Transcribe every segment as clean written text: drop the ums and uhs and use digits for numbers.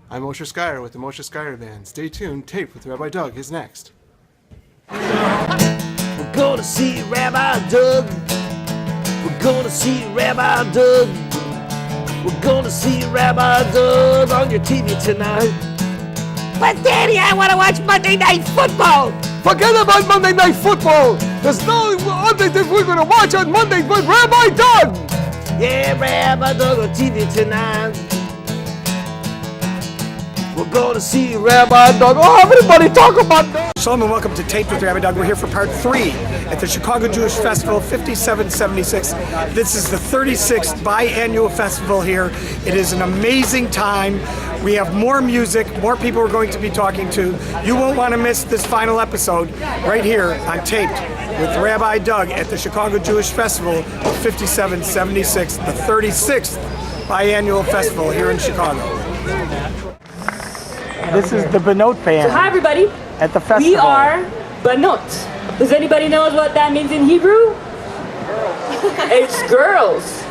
I'm Moshe Skier with the Moshe Skier Band. Stay tuned. Tape with Rabbi Doug is next. We're gonna see Rabbi Doug. We're gonna see Rabbi Doug. We're gonna see Rabbi Doug on your TV tonight. But Daddy, I want to watch Monday Night Football. Forget about Monday Night Football. There's no other thing we're going to watch on Monday but Rabbi Doug. Yeah, Rabbi Doug on TV tonight. We're going to see Rabbi Doug. Oh, everybody talk about Doug. Shalom and welcome to Tape with Rabbi Doug. We're here for part 3 at the Chicago Jewish Festival 5776. This is the 36th biannual festival here. It is an amazing time. We have more music, more people we're going to be talking to. You won't want to miss this final episode right here on Taped with Rabbi Doug at the Chicago Jewish Festival 5776, the 36th biannual festival here in Chicago. This is the Banot Band. So hi everybody. At the festival. We are Banot. Does anybody know what that means in Hebrew? It's girls.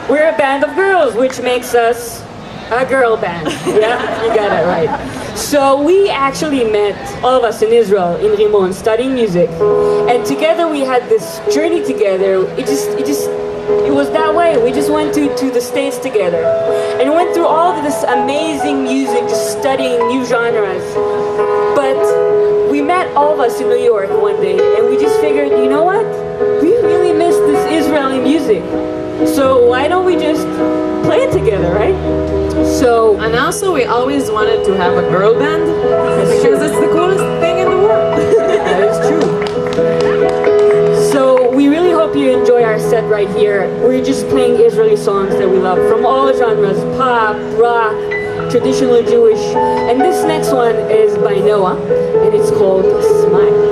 We're a band of girls, which makes us a girl band. Yeah, you got it right. So we actually met, all of us in Israel, in Rimon, studying music. And together we had this journey together. It was that way. We just went to the States together. And went through all of this amazing music, just studying new genres. But we met all of us in New York one day, and we just figured, you know what? We really miss this Israeli music. So why don't we just play it together, right? So, and also we always wanted to have a girl band because it's the coolest thing in the world. That is true. So we really hope you enjoy our set right here. We're just playing Israeli songs that we love from all genres, pop, rock, traditional Jewish. And this next one is by Noah, and it's called Smile.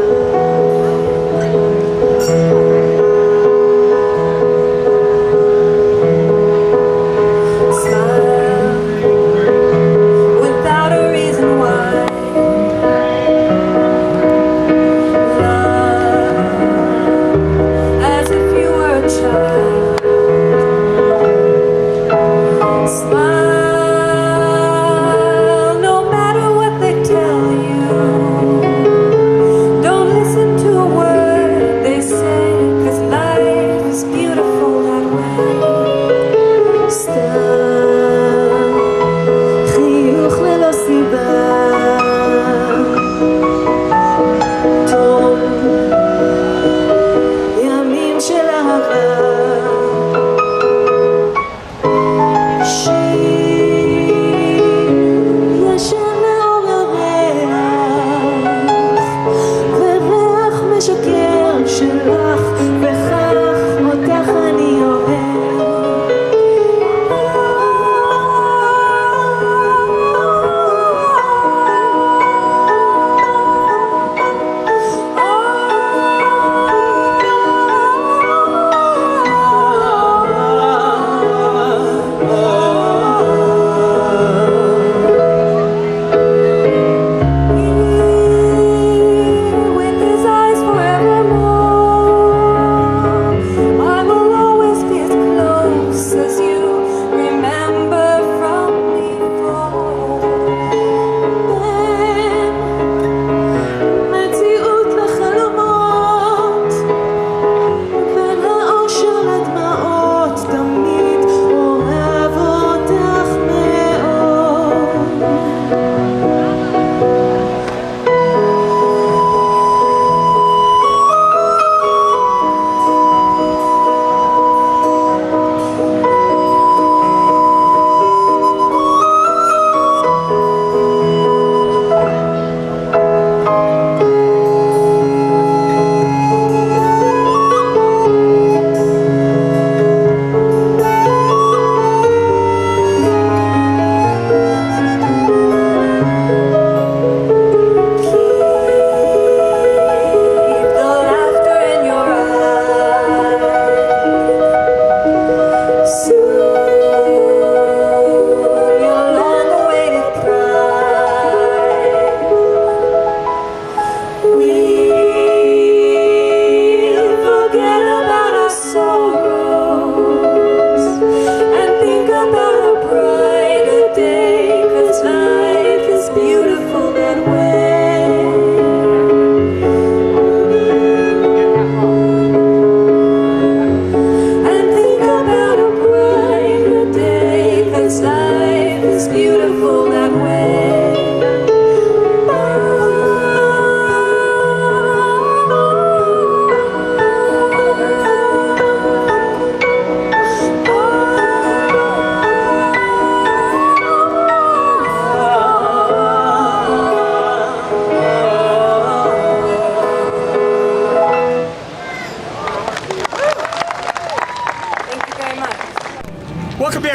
Smile, no matter what they tell you. Don't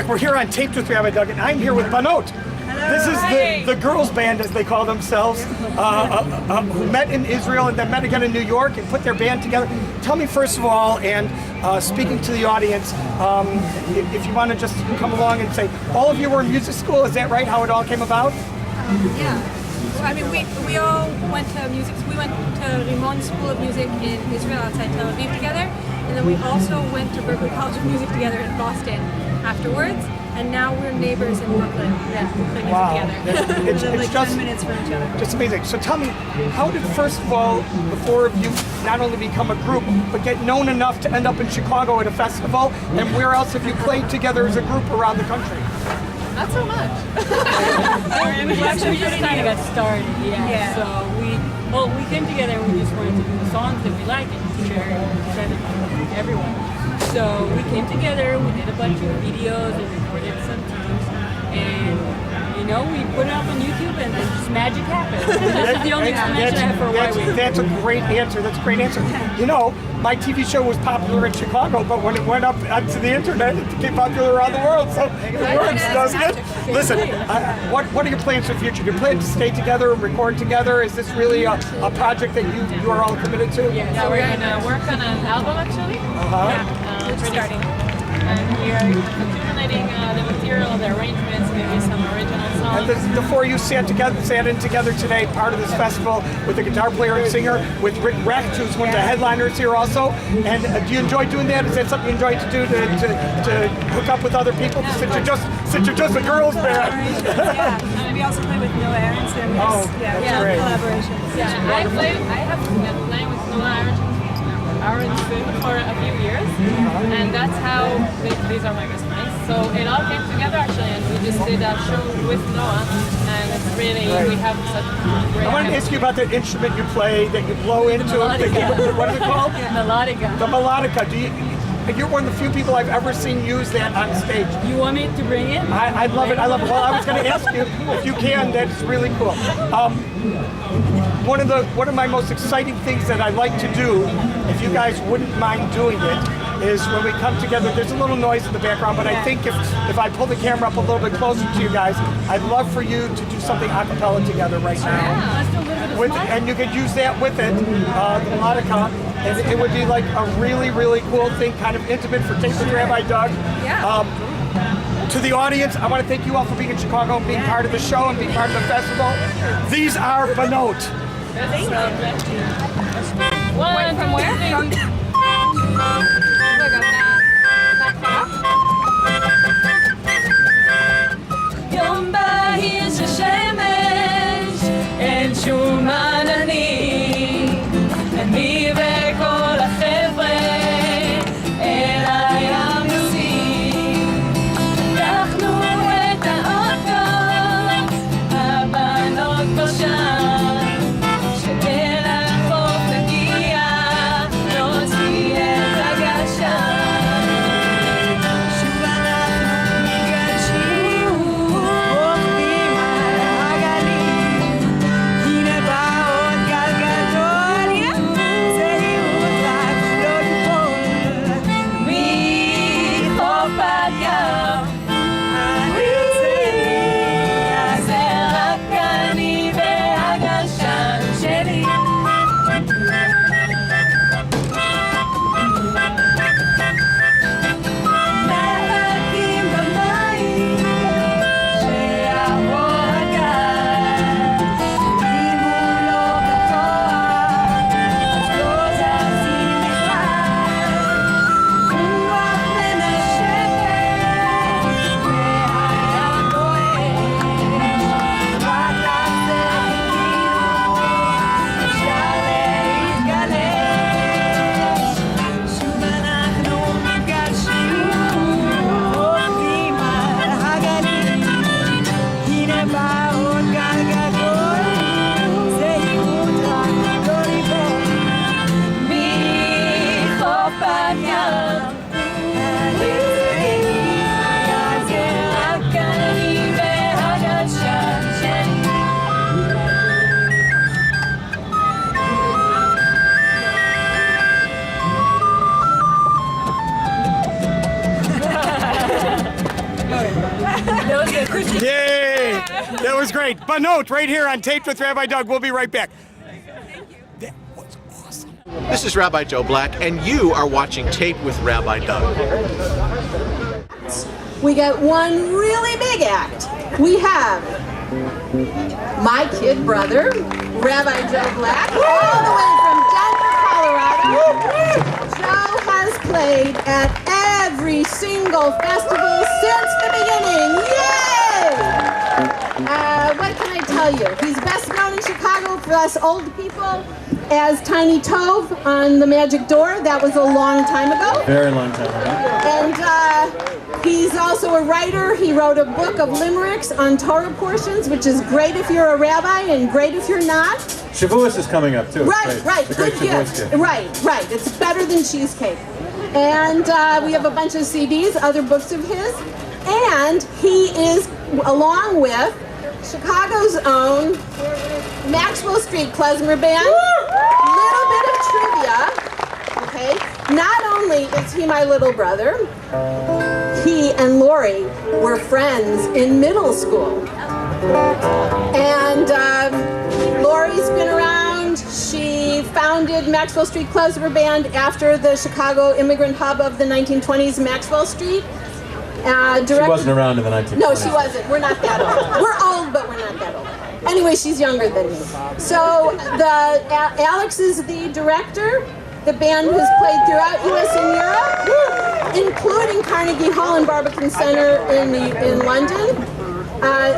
Black. We're here on Taped with Rabbi Doug, and I'm here with Banot. This is the girls' band, as they call themselves, who met in Israel and then met again in New York and put their band together. Tell me, first of all, and speaking to the audience, if you want to just come along and say, all of you were in music school, is that right, how it all came about? Yeah. Well, I mean, we all went to music. We went to Rimon School of Music in Israel outside Tel Aviv together, and then we also went to Berkeley College of Music together in Boston afterwards. And now we're neighbors in Brooklyn that play music together. It's like just 10 minutes from each other. Just amazing. So tell me, how did, first of all, the four of you not only become a group, but get known enough to end up in Chicago at a festival? And where else have you played together as a group around the country? Not so much. We actually just kind of got started, yeah. So we came together and we just wanted to do the songs that we like and share them with everyone. So we came together, we did a bunch of videos and recorded some tunes, and we put it up on YouTube and then just magic happened. That's the only explanation I have for why we. That's a great answer. That's a great answer. My TV show was popular in Chicago, but when it went up onto the internet, it became popular around the world. So it works, doesn't it? Listen, what are your plans for the future? Do you plan to stay together and record together? Is this really a project that you are all committed to? Yeah, we're gonna work on an album actually. We're starting. And we are accumulating the material, the arrangements, maybe some original songs. And the four of you sat in together today, part of this festival, with a guitar player and singer, with Rick Recht, who's one of the headliners here also. And do you enjoy doing that? Is that something you enjoy to do, to hook up with other people, since you're just a girls band? Yeah. We also play with Noah Aronson. Great. Collaborations. Yeah, I have been playing with Noah Aronson for a few years, and that's how these are my best friends. So it all came together actually, and we just did that show with Noah, and it's really, we have such great. I wanted to ask you about that instrument you play that you blow into. What is it called? Melodica. The melodica. You're one of the few people I've ever seen use that on stage. You want me to bring it? I love it. I love it. Well, I was going to ask you if you can. That's really cool. One of my most exciting things that I like to do, if you guys wouldn't mind doing it, is when we come together. There's a little noise in the background, but I think if I pull the camera up a little bit closer to you guys, I'd love for you to do something a cappella together right now. Let's do a little bit of And you could use that with it, the melodica, and it would be like a really, really cool thing, kind of intimate for Taped with Rabbi Doug. Yeah. To the audience, I want to thank you all for being in Chicago and being part of the show and being part of the festival. These are Banot. One From where? יום בהיר ששמש אין שום עננים, אני וכל החבר'ה אל הים נוסעים, לקחנו את האוטו, הבנות כבר שם, שאל החוף נגיע, נוציא את הגשם, That was good. Christian. Yay! That was great. Banot, right here on Taped with Rabbi Doug. We'll be right back. That was awesome. This is Rabbi Joe Black, and you are watching Tape with Rabbi Doug. We got one really big act. We have my kid brother, Rabbi Joe Black, all the way from Denver, Colorado. Joe has played at every single festival since the beginning. Yay! What can I tell you? He's best known in Chicago for us old people as Tiny Tove on The Magic Door. That was a long time ago. Very long time ago. And he's also a writer. He wrote a book of limericks on Torah portions, which is great if you're a rabbi and great if you're not. Shavuos is coming up too. Right. It's a great Good Shavuos gift. gift. Right. It's better than cheesecake. And we have a bunch of CDs, other books of his. And he is, along with Chicago's own Maxwell Street Klezmer Band. Little bit of trivia. Okay. Not only is he my little brother, he and Lori were friends in middle school. And Lori's been around. She founded Maxwell Street Klezmer Band after the Chicago immigrant hub of the 1920s, Maxwell Street. She wasn't around in the 1920s. No, she wasn't. We're not that old. We're old, but we're not that old. Anyway, she's younger than me. So Alex is the director. The band has played throughout U.S. and Europe, including Carnegie Hall and Barbican Center in London.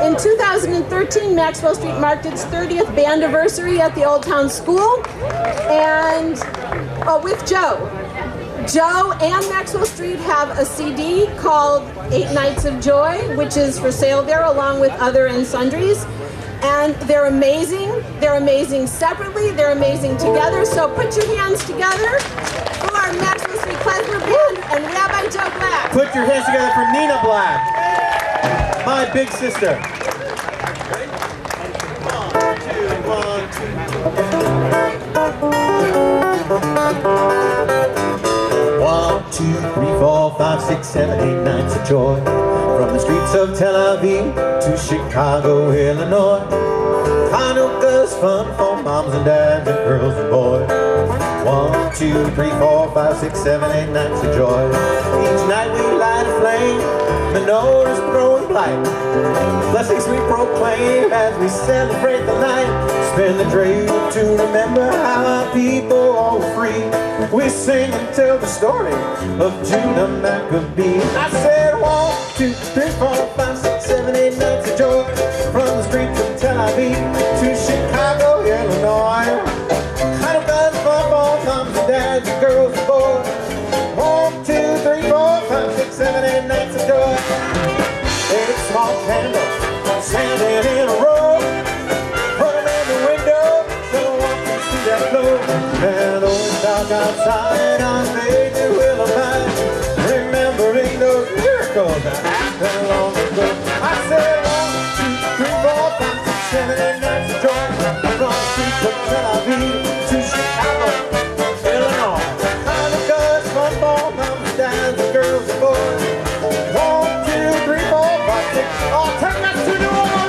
In 2013, Maxwell Street marked its 30th bandiversary at the Old Town School, and with Joe. Joe and Maxwell Street have a CD called 8 Nights of Joy, which is for sale there along with other and sundries. And they're amazing. They're amazing separately. They're amazing together. So put your hands together for our Maxwell Street Klezmer Band and Rabbi Joe Black. Put your hands together for Nina Black, my big sister. 1, 2, 3, 4, 5, 6, 7, 8 nights of joy. From the streets of Tel Aviv to Chicago, Illinois. Hanukkah's fun for moms and dads and girls and boys. 1, 2, 3, 4, 5, 6, 7, 8 nights of joy. Each night we light a flame, menorahs throwing light. Blessings we proclaim as we celebrate the night. Spin the dreidel to remember how our people are free. We sing and tell the story of Judah Maccabee. I said 1, 2, 3, 4, 5, 6, 7, 8 nights of joy. From the streets of Tel Aviv to Chicago, Illinois. Hanukkah's fun for moms and dads and girls and boys. 1, 2, 3, 4, 5, 6, 7, 8 nights of joy. 8 small candles standing in a row. Put them in the window so one can see that glow. And though it's dark outside, our Savior will abide, remembering those miracles that happened long ago. I said 1, 2, 3, 4, 5, 6, 7, 8 nights of joy. From the streets of Tel Aviv to Chicago, Illinois. Hanukkah's fun for moms, dads, and girls and boys. 1, 2, 3, 4, 5, 6. Oh, take that to New Orleans!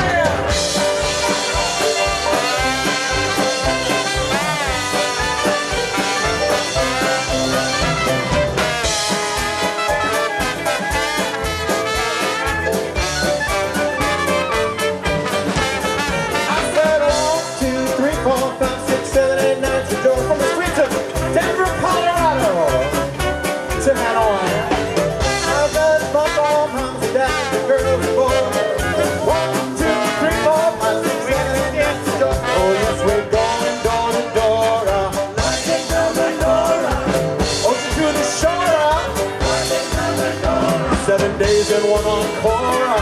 And one encore.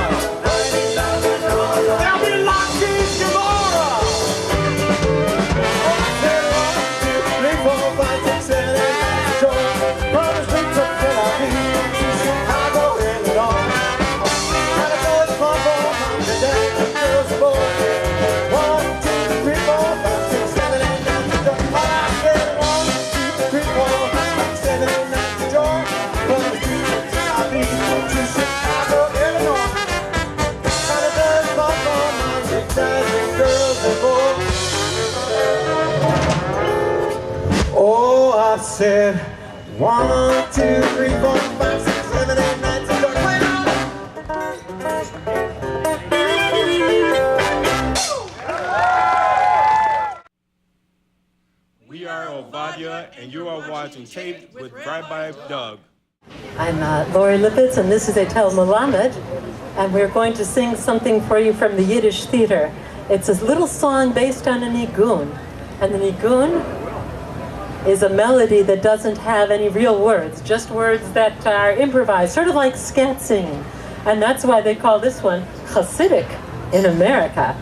There'll be lots of Gemara. 1, 2, 3, 4, 5, 6, 7, 8 nights of joy. From the streets of Tel Aviv to Chicago, Illinois. Hanukkah's fun for moms and dads and girls and boys. 1, 2, 3, 4, 5, 6, 7, 8 nights of joy. I said 1, 2, 3, 4, 5, 6, 7, 8 nights of joy. From the streets of Tel Aviv to Chicago, Illinois. I said 1, 2, 3, 4, 5, 6, 7, 8, 9, 10, 11, 12. We are Ovadia, and you are watching Tape with Rabbi Doug. I'm Lori Lippitz, and this is Etel Melamed, and we're going to sing something for you from the Yiddish theater. It's a little song based on a nigun, and the nigun is a melody that doesn't have any real words, just words that are improvised, sort of like scat singing, and that's why they call this one Hasidic in America.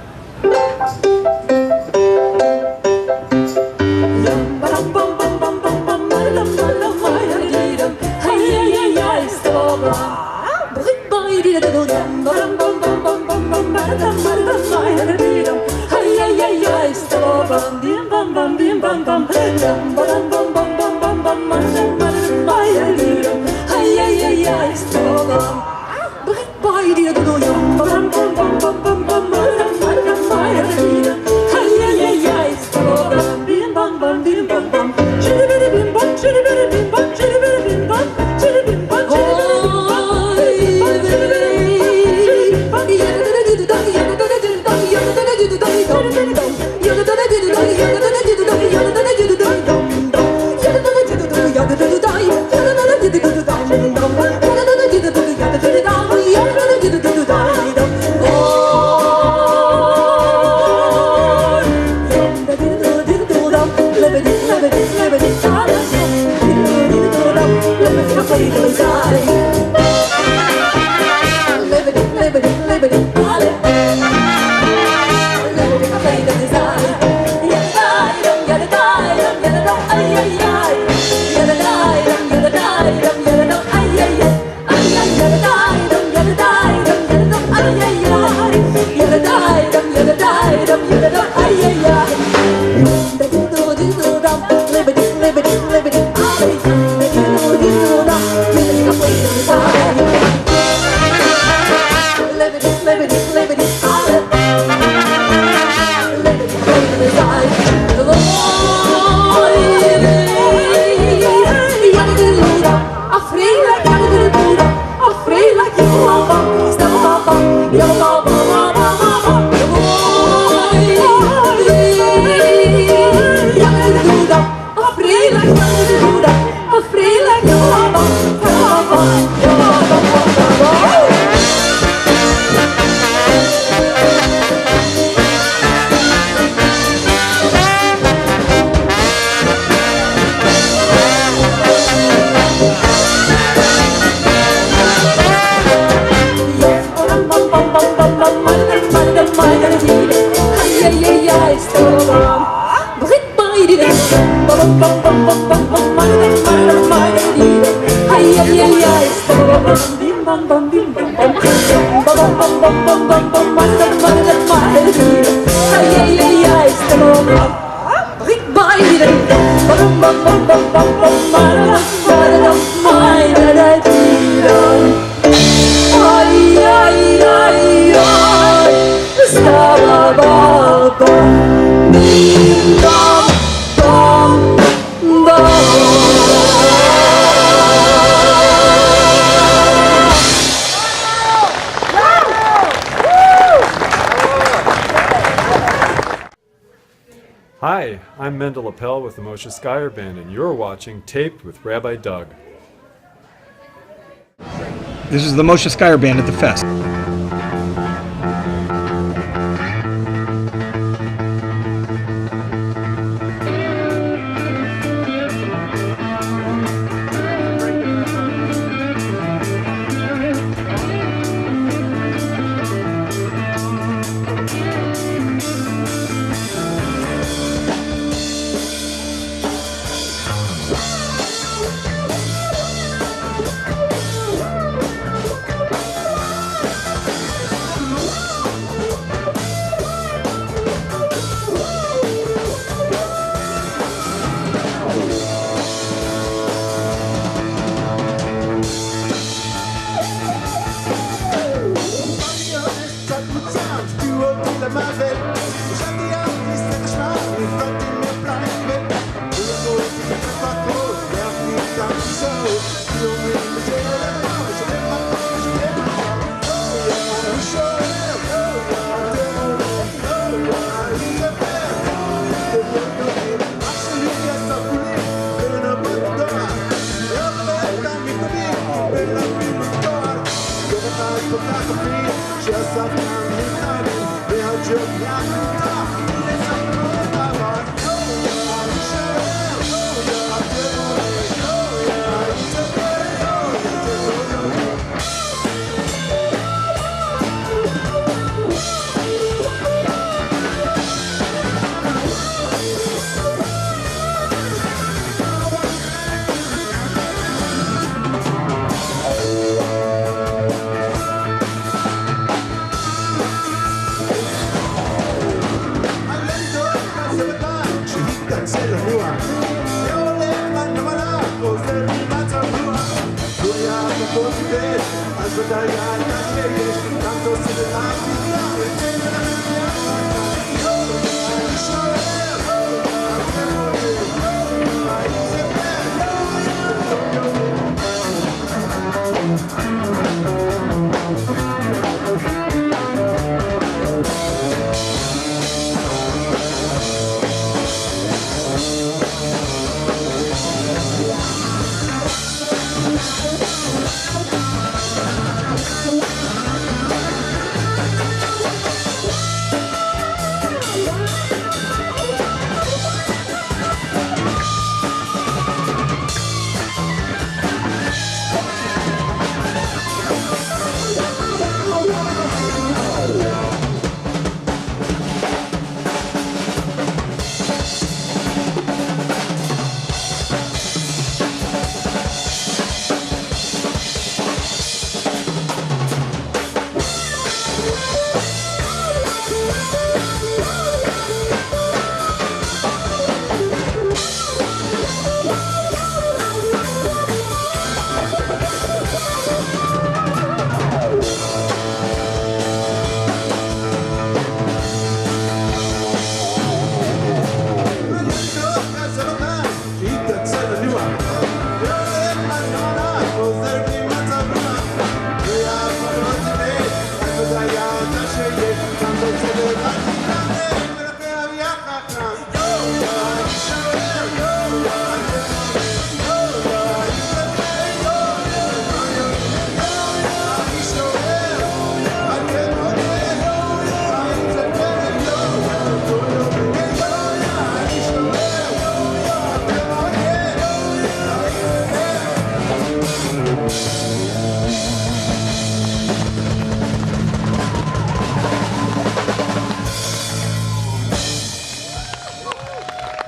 Hi, I'm Mendel Appel with the Moshe Skier Band, and you're watching Taped with Rabbi Doug. This is the Moshe Skier Band at the Fest.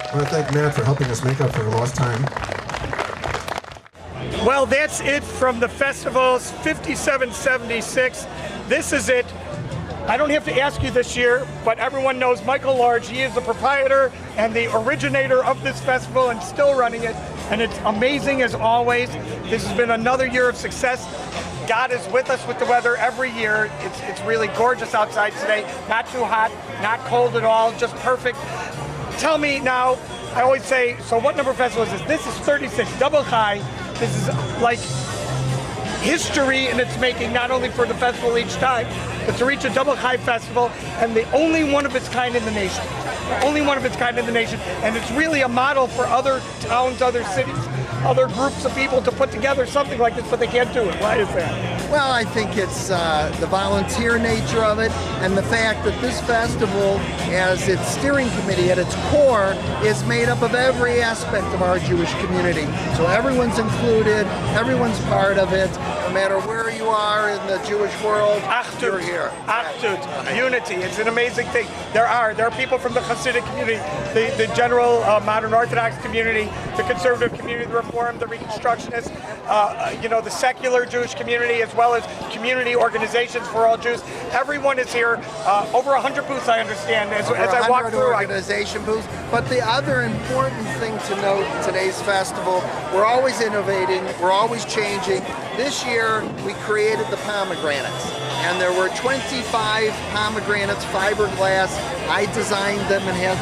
I want to thank Matt for helping us make up for lost time. Well, that's it from the festival's 5776. This is it. I don't have to ask you this year, but everyone knows Michael Lorge. He is the proprietor and the originator of this festival and still running it. And it's amazing as always. This has been another year of success. God is with us with the weather every year. It's really gorgeous outside today. Not too hot, not cold at all, just perfect. Tell me now, I always say, so what number festival is this? This is 36, double high. This is like history in its making, not only for the festival each time, but to reach a double high festival, and the only one of its kind in the nation. The only one of its kind in the nation. And it's really a model for other towns, other cities, other groups of people to put together something like this, but they can't do it. Why is that? Well, I think it's the volunteer nature of it, and the fact that this festival, as its steering committee at its core, is made up of every aspect of our Jewish community. So everyone's included, everyone's part of it, no matter where you are in the Jewish world, you're here. Achdut, unity, it's an amazing thing. There are people from the Hasidic community, the general modern Orthodox community, the conservative community, the Reform, the Reconstructionists, the secular Jewish community, as well as community organizations for all Jews. Everyone is here. Over 100 booths, I understand, as I walk through. Organization booths. But the other important thing to note in today's festival, we're always innovating, we're always changing. This year, we created the pomegranates. and there were 25 pomegranates, fiberglass. I designed them and had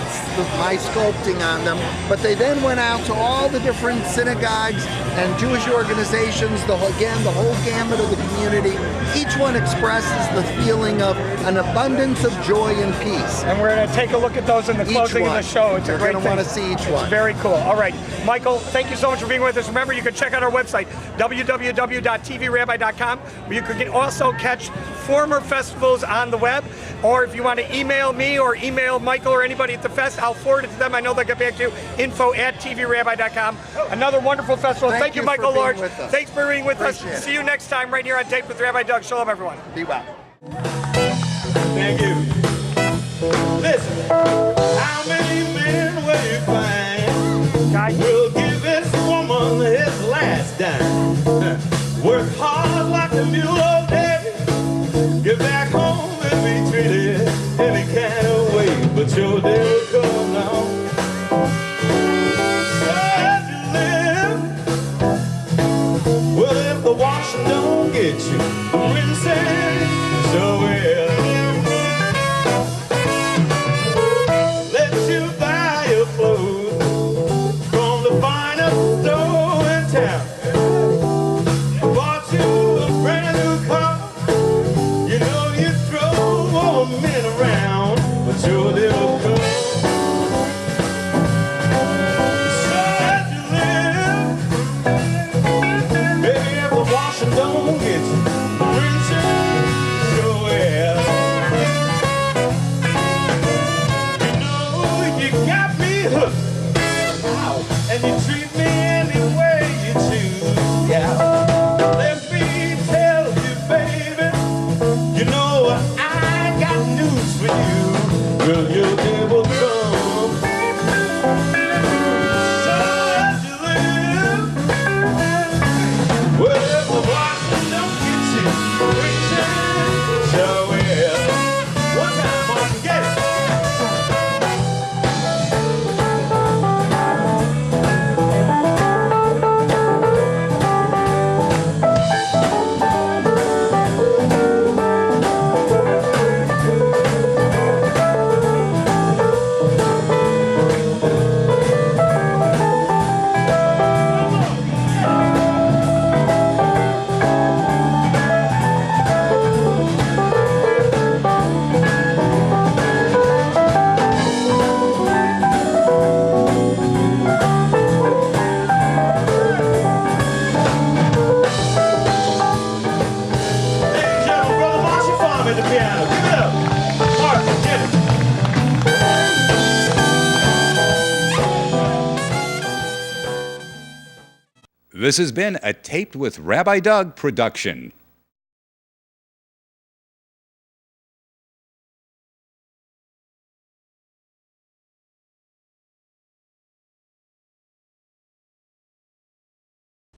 my sculpting on them. But they then went out to all the different synagogues and Jewish organizations, the whole gamut of the community. Each one expresses the feeling of an abundance of joy and peace. And we're going to take a look at those in the closing of the show. It's a great thing. You're going to want to see each one. It's very cool. All right, Michael, thank you so much for being with us. Remember, you can check out our website, www.tvrabbi.com, where you can also catch former festivals on the web. Or if you want to email me or email Michael or anybody at the fest, I'll forward it to them. I know they'll get back to you. info@tvrabbi.com. Another wonderful festival. Thank you, Michael Lorge. Thanks for being with us. See you next time right here on Tape with Rabbi Doug. Shalom, everyone. Be well. Thank you. Listen, how many men will you find will give this woman his last dime? Work hard like a mule all day, get back home and be treated any kind of way, but your day will come now. So as you live, well, if the washing don't get you, the rinsing so well. Let you buy your clothes from the finest store in town. Bought you a brand new car. You know you drove all men around, but your day will come. So as you live, baby, if the washing don't get you, the rinsing so well. You know you got me hooked, and you treat me any way you choose. Yeah. Let me tell you, baby, you know I got news for you. Well, your day will come. So as you live, well, if the washing don't get you, rinsing so well. One time, Martin, get it. This has been a Taped with Rabbi Doug production.